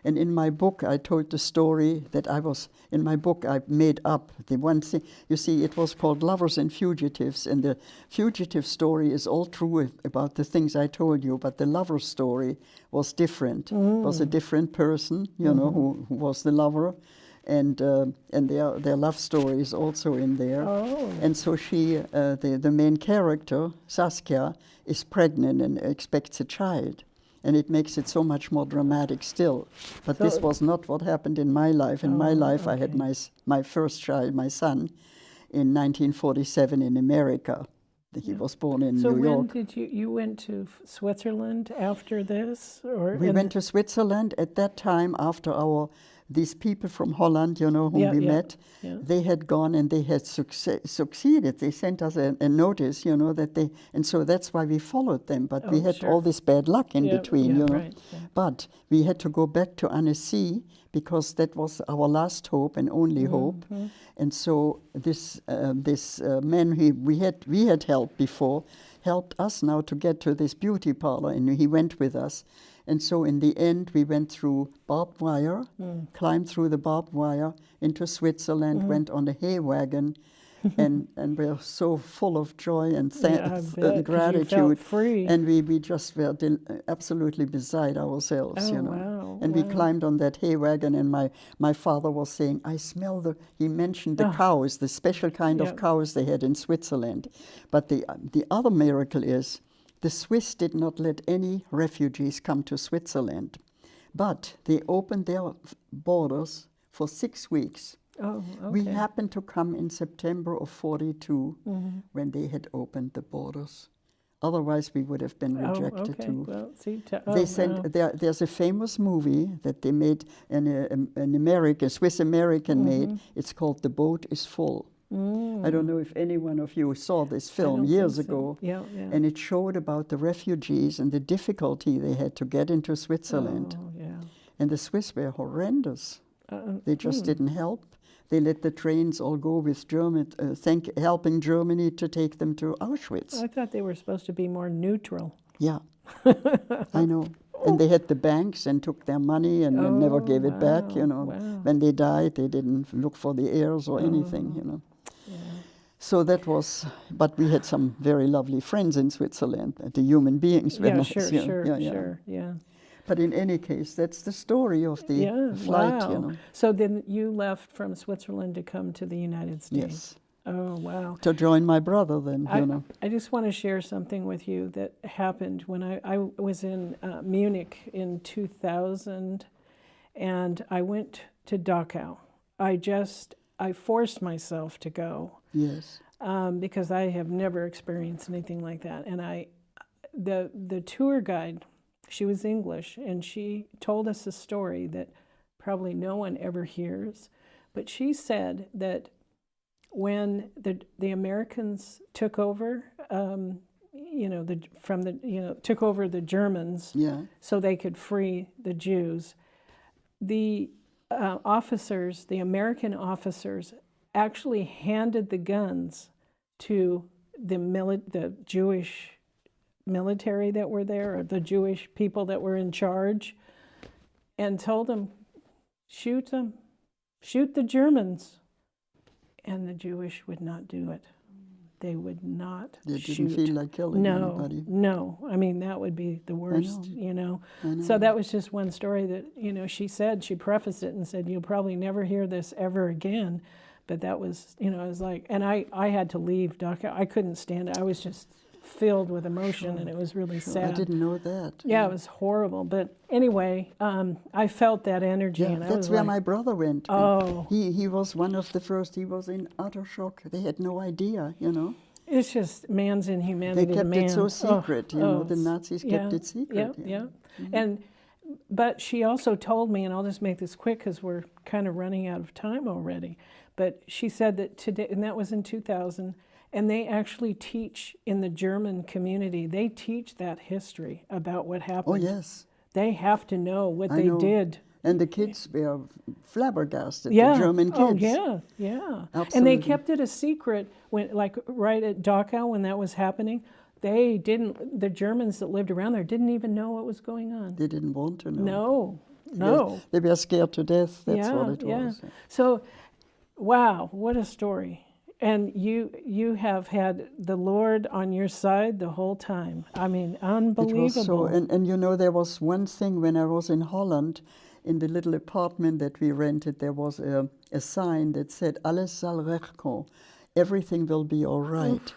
And in my book, I told the story that in my book, I made up the one thing. You see, it was called Lovers and Fugitives, and the fugitive story is all true about the things I told you, but the lover story was different. It was a different person, you know, who was the lover. And their love story is also in there. Oh. And so she, the main character, Saskia, is pregnant and expects a child. And it makes it so much more dramatic still. But this was not what happened in my life. In my life, I had my first child, my son, in 1947 in America. He was born in New York. So when did you went to Switzerland after this? We went to Switzerland at that time after these people from Holland, you know, whom we met. Yeah. They had gone and they had succeeded. They sent us a notice, you know, and so that's why we followed them. But we had all this bad luck in between, you know. Right, yeah. But we had to go back to Annecy because that was our last hope and only hope. And so this man we had helped before helped us now to get to this beauty parlor, and he went with us. And so in the end, we went through barbed wire, climbed through the barbed wire into Switzerland, went on a hay wagon, and we're so full of joy and gratitude. You felt free. And we just were absolutely beside ourselves, you know. Wow, and we climbed on that hay wagon, and my father was saying, "I smell he mentioned the cows, the special kind of cows they had in Switzerland. But the other miracle is, the Swiss did not let any refugees come to Switzerland, but they opened their borders for 6 weeks. Oh, okay. We happened to come in September of 42 when they had opened the borders. Otherwise, we would have been rejected okay. too. Well, see, They sent there's a famous movie that they made, an American, Swiss American made. It's called "The Boat Is Full." I don't know if any one of you saw this film years ago. Yeah. And it showed about the refugees and the difficulty they had to get into Switzerland. Oh, yeah. And the Swiss were horrendous. They just didn't help. They let the trains all go with German, helping Germany to take them to Auschwitz. I thought they were supposed to be more neutral. Yeah, I know. And they had the banks and took their money and then never gave it back, you know. Wow. When they died, they didn't look for the heirs or anything, you know. Yeah. So that was, but we had some very lovely friends in Switzerland. The human beings were nice. Sure. But in any case, that's the story of the flight, wow. you know. So then you left from Switzerland to come to the United States? Yes. Oh, wow. To join my brother then, you know. I just want to share something with you that happened when I was in Munich in 2000, and I went to Dachau. I forced myself to go. Yes. Because I have never experienced anything like that. And the tour guide, she was English, and she told us a story that probably no one ever hears. But she said that when the Americans took over, took over the Germans, so they could free the Jews, the officers, the American officers, actually handed the guns to the Jewish military that were there, or the Jewish people that were in charge, and told them, shoot them, shoot the Germans. And the Jewish would not do it. They would not shoot. They didn't feel like killing anybody. No. I mean, that would be the worst, you know. So that was just one story that, you know, she prefaced it and said, you'll probably never hear this ever again. But that was, you know, I was like, and I had to leave Dachau. I couldn't stand it. I was just filled with emotion, and it was really sad. I didn't know that. Yeah, it was horrible. But anyway, I felt that energy. Yeah, and I that's was where like, my brother went. Oh. He was one of the first. He was in utter shock. They had no idea, you know. It's just man's inhumanity. They kept it so secret, you know. The Nazis kept it secret. Yeah. But she also told me, and I'll just make this quick because we're kind of running out of time already, but she said that today, and that was in 2000, and they actually teach in the German community, they teach that history about what happened. Oh, yes. They have to know what they did. And the kids were flabbergasted, the German kids. Oh, yeah. Absolutely. And they kept it a secret, when, like right at Dachau when that was happening. The Germans that lived around there didn't even know what was going on. They didn't want to know. No. They were scared to death, that's what it was. So, wow, what a story. And you have had the Lord on your side the whole time. I mean, unbelievable. It was so, and you know, there was one thing when I was in Holland, in the little apartment that we rented, there was a sign that said, Alles zal recht komen, everything will be all right.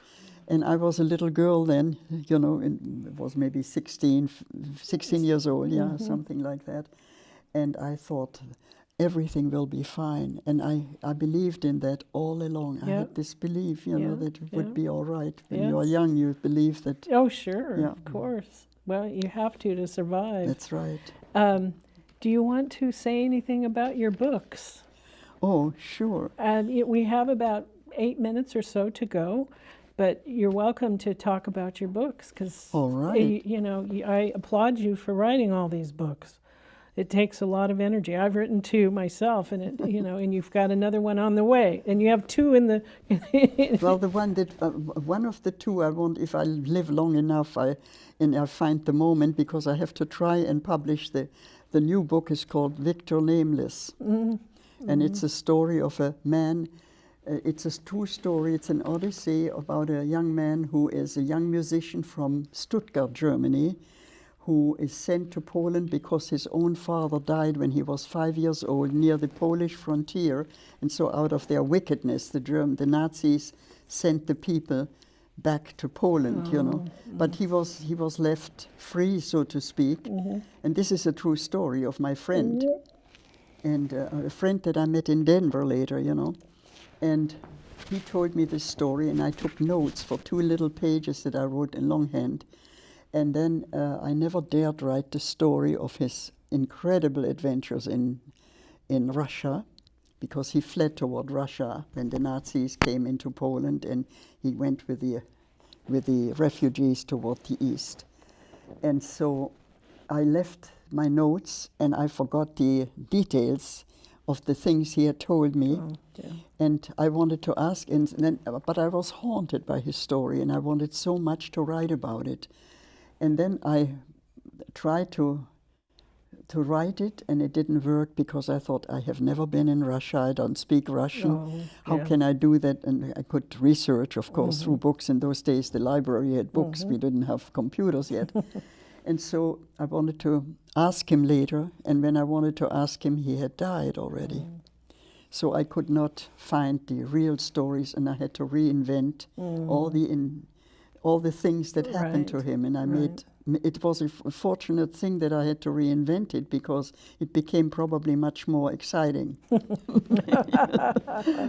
And I was a little girl then, you know, it was maybe 16 years old, something like that. And I thought, everything will be fine. And I believed in that all along. I had this belief, you know, that it would be all right. When you're young, you believe that. Oh, sure, of course. Well, you have to survive. That's right. Do you want to say anything about your books? Oh, sure. And we have about 8 minutes or so to go, but you're welcome to talk about your books, because you know, I applaud you for writing all these books. It takes a lot of energy. I've written 2 myself, and it, you know, and you've got another one on the way, and you have 2 in the. Well, the one that one of the 2 I want, if I live long enough, I find the moment, because I have to try and publish the new book is called Victor Nameless, and it's a story of a man. It's a true story. It's an odyssey about a young man who is a young musician from Stuttgart, Germany, who is sent to Poland because his own father died when he was 5 years old near the Polish frontier. And so out of their wickedness, the Nazis sent the people back to Poland, you know. But he was left free, so to speak. And this is a true story of my friend. and a friend that I met in Denver later, you know. And he told me this story, and I took notes for 2 little pages that I wrote in longhand. And then I never dared write the story of his incredible adventures in Russia, because he fled toward Russia when the Nazis came into Poland, and he went with the refugees toward the east. And so I left my notes, and I forgot the details of the things he had told me. Oh, yeah. And I wanted to ask, but I was haunted by his story, and I wanted so much to write about it. And then I tried to write it, and it didn't work, because I thought, I have never been in Russia, I don't speak Russian. Oh, How yeah. can I do that? And I could research, of course, through books. In those days, the library had books. We didn't have computers yet. And so I wanted to ask him later, and when I wanted to ask him, he had died already. So I could not find the real stories, and I had to reinvent all the things that happened to him. And I made it was a fortunate thing that I had to reinvent it, because it became probably much more exciting.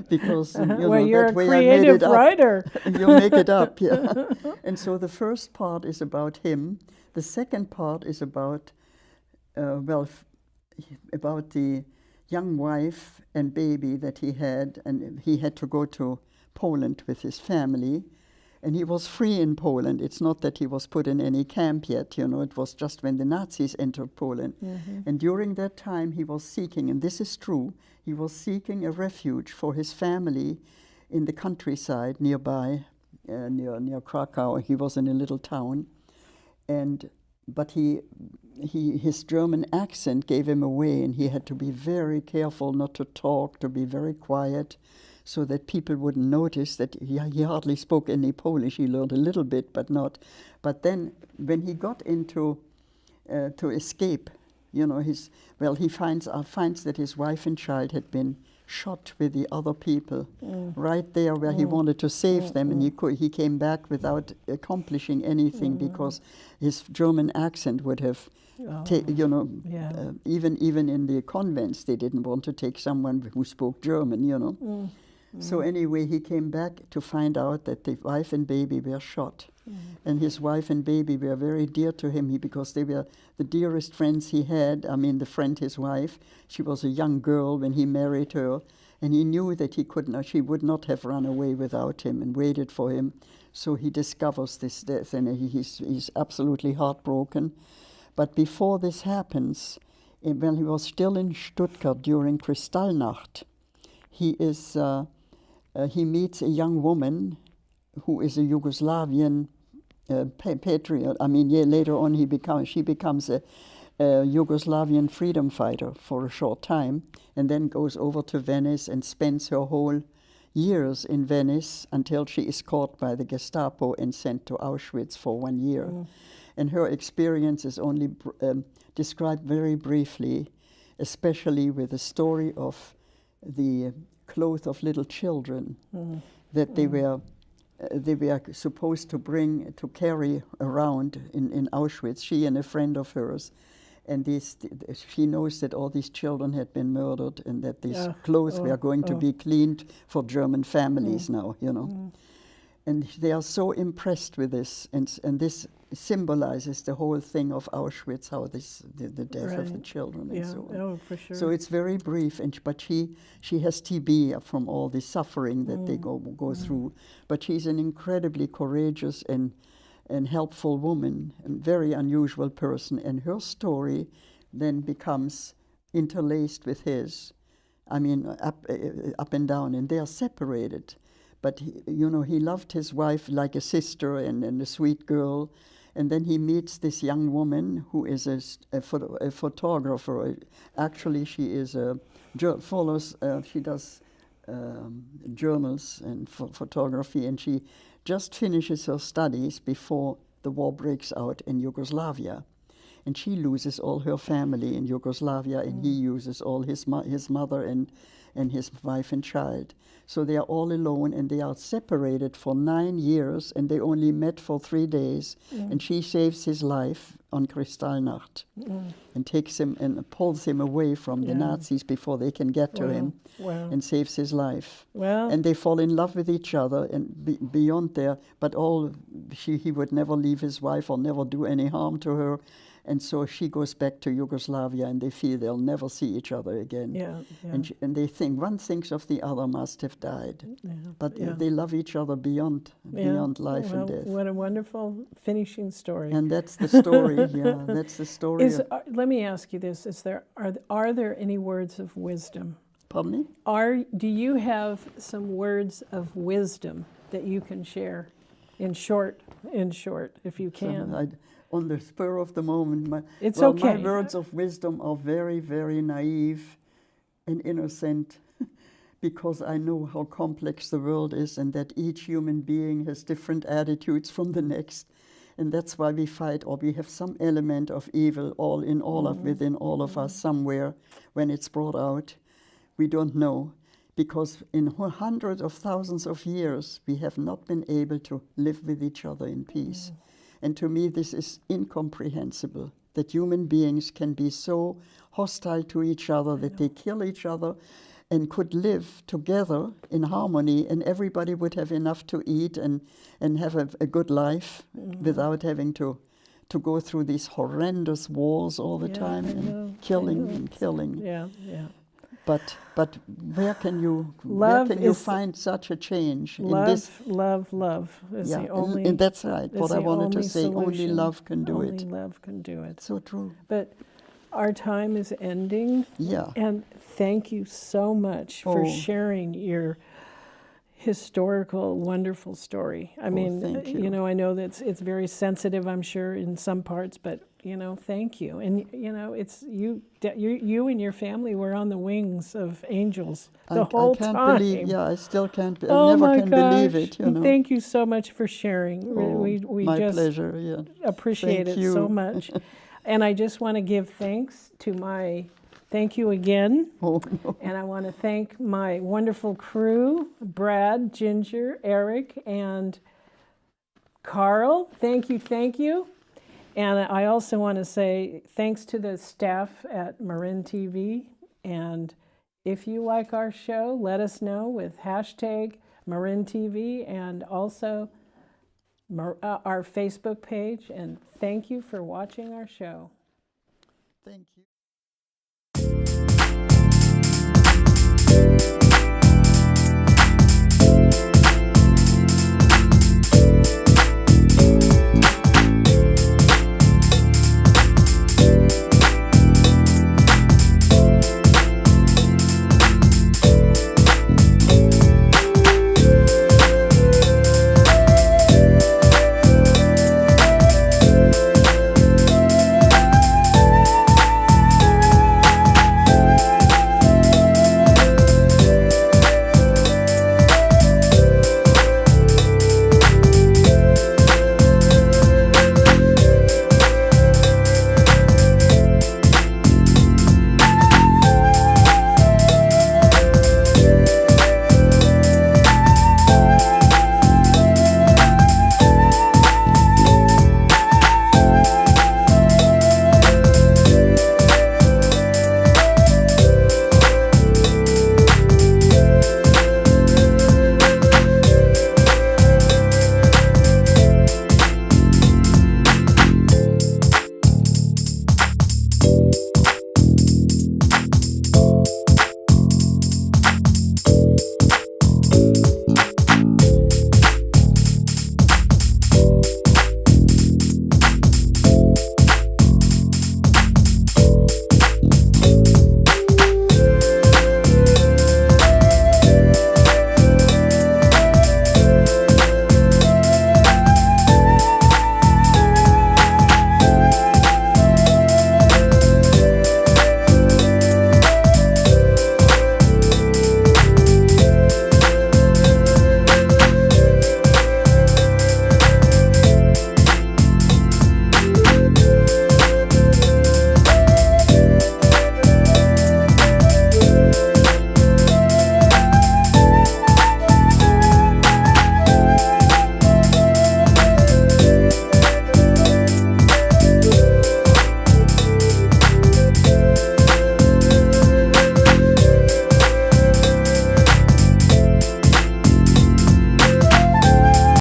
Because Well, you're that a way I made creative it up. writer. You make it up, yeah. And so the first part is about him. The second part is about, about the young wife and baby that he had, and he had to go to Poland with his family. And he was free in Poland. It's not that he was put in any camp yet, you know, it was just when the Nazis entered Poland. And during that time he was seeking, and this is true, he was seeking a refuge for his family in the countryside nearby, near Krakow. He was in a little town. But his German accent gave him away, and he had to be very careful not to talk, to be very quiet, so that people wouldn't notice that he hardly spoke any Polish. He learned a little bit, but not. But then, when he got into to escape, you know, he finds that his wife and child had been shot with the other people right there where he wanted to save them, and he came back without accomplishing anything, because his German accent would have, even in the convents, they didn't want to take someone who spoke German, you know. So anyway, he came back to find out that the wife and baby were shot. And his wife and baby were very dear to him, because they were the dearest friends he had. I mean, the friend, his wife, she was a young girl when he married her, and he knew that she would not have run away without him and waited for him. So he discovers this death, and he's absolutely heartbroken. But before this happens, when he was still in Stuttgart during Kristallnacht, he meets a young woman who is a Yugoslavian patriot. I mean, later on she becomes a Yugoslavian freedom fighter for a short time, and then goes over to Venice and spends her whole years in Venice until she is caught by the Gestapo and sent to Auschwitz for 1 year. And her experience is only described very briefly, especially with the story of the clothes of little children that they were supposed to carry around in Auschwitz, she and a friend of hers. And she knows that all these children had been murdered, and that these clothes were going to be cleaned for German families now, you know. And they are so impressed with this, and this symbolizes the whole thing of Auschwitz, how the death of the children and so on. Oh, for sure. So it's very brief, but she has TB from all the suffering that they go through. But she's an incredibly courageous and helpful woman, a very unusual person, and her story then becomes interlaced with his. I mean, up and down, and they are separated. But he loved his wife like a sister and a sweet girl. And then he meets this young woman who is a photographer. Actually, she is she does journals and photography, and she just finishes her studies before the war breaks out in Yugoslavia. And she loses all her family in Yugoslavia, and he uses all his mother and his wife and child. So they are all alone, and they are separated for 9 years, and they only met for 3 days. And she saves his life on Kristallnacht and takes him and pulls him away from the Nazis before they can get to him, and saves his life. And they fall in love with each other and beyond there, but he would never leave his wife or never do any harm to her. And so she goes back to Yugoslavia, and they feel they'll never see each other again. And they think, one thinks of the other must have died. But they love each other beyond life and death. What a wonderful finishing story. And that's the story, that's the story. Let me ask you this, are there any words of wisdom? Pardon me? Do you have some words of wisdom that you can share in short, if you can? On the spur of the moment, my words of wisdom are very, very naive and innocent, because I know how complex the world is, and that each human being has different attitudes from the next. And that's why we fight, or we have some element of evil within all of us somewhere when it's brought out. We don't know, because in hundreds of thousands of years, we have not been able to live with each other in peace. And to me, this is incomprehensible, that human beings can be so hostile to each other that they kill each other and could live together in harmony, and everybody would have enough to eat and have a good life without having to go through these horrendous wars all the time and killing. But where can you find such a change? Love is the only. And that's right. What I wanted to say. Solution. Only love can do it. Only love can do it. So true. But our time is ending. Yeah. And thank you so much for sharing your historical, wonderful story. I mean, thank you. I know that it's very sensitive, I'm sure, in some parts, but thank you. And it's you and your family were on the wings of angels the whole time. I can't believe. I still can't. I never can believe it. Thank you so much for sharing. We my just pleasure. Yeah. appreciate it so much. And I just want to give thanks to thank you again. Oh, no. And I want to thank my wonderful crew, Brad, Ginger, Eric, and Carl. Thank you. And I also want to say thanks to the staff at Marin TV. And if you like our show, let us know with hashtag Marin TV and also our Facebook page. And thank you for watching our show. Thank you.